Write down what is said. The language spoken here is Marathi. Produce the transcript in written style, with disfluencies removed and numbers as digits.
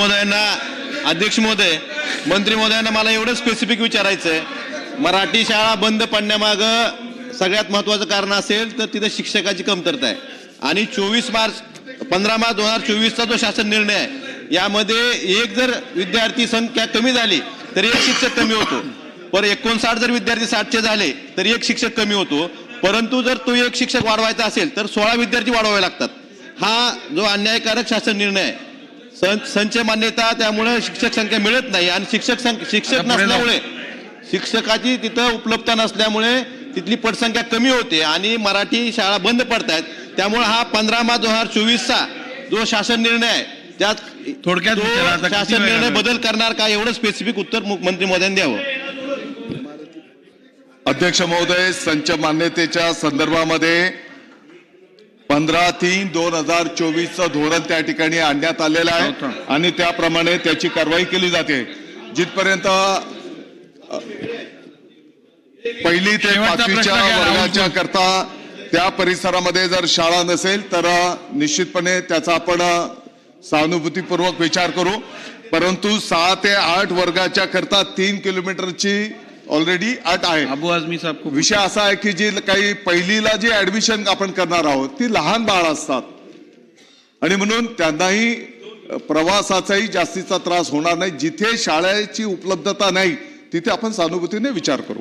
महोदयांना, अध्यक्ष महोदय, मंत्री महोदयांना मला एवढं स्पेसिफिक विचारायचं आहे, मराठी शाळा बंद पडण्यामागं सगळ्यात महत्त्वाचं कारण असेल तर तिथे शिक्षकाची कमतरता आहे. आणि 15 मार्च 2024चा जो शासन निर्णय आहे यामध्ये एक जर विद्यार्थी संख्या कमी झाली तर एक शिक्षक कमी होतो, पर 59 जर विद्यार्थी 60चे झाले तर एक शिक्षक कमी होतो. परंतु जर तो एक शिक्षक वाढवायचा असेल तर 16 विद्यार्थी वाढवावे लागतात. हा जो अन्यायकारक शासन निर्णय आहे, संच मान्यता, त्यामुळे शिक्षक संख्या मिळत नाही आणि शिक्षक नसल्यामुळे, शिक्षकाची तिथं उपलब्धता नसल्यामुळे तिथली पटसंख्या कमी होते आणि मराठी शाळा बंद पडतात. त्यामुळे हा 15 मार्च 2024चा जो शासन निर्णय आहे त्यात थोडक्यात शासन निर्णय बदल करणार का, एवढं स्पेसिफिक उत्तर मुख्यमंत्री महोदयांनी द्यावं. अध्यक्ष महोदय, संच मान्यतेच्या संदर्भामध्ये 15/3/2024चं धोरण त्या ठिकाणी आणण्यात आलेलं आहे आणि त्याप्रमाणे त्याची कारवाई केली जाते. जिथपर्यंत पहिली ते 5वीच्या वर्गाच्या करता त्या परिसरामध्ये जर शाळा नसेल तर निश्चितपणे त्याचा आपण सहानुभूतीपूर्वक विचार करू. परंतु 6 ते 8 वर्गाच्या करता 3 किलोमीटरची ऑलरेडी अट आहे. अबू आझमी साहेब, विषय असा आहे की जी काही पहिलीला जी ऍडमिशन आपण करणार आहोत ती लहान बाळ असतात आणि म्हणून त्यांनाही प्रवासाचाही जास्तीचा त्रास होणार नाही. जिथे शाळेची उपलब्धता नाही तिथे आपण सहानुभूतीने विचार करू.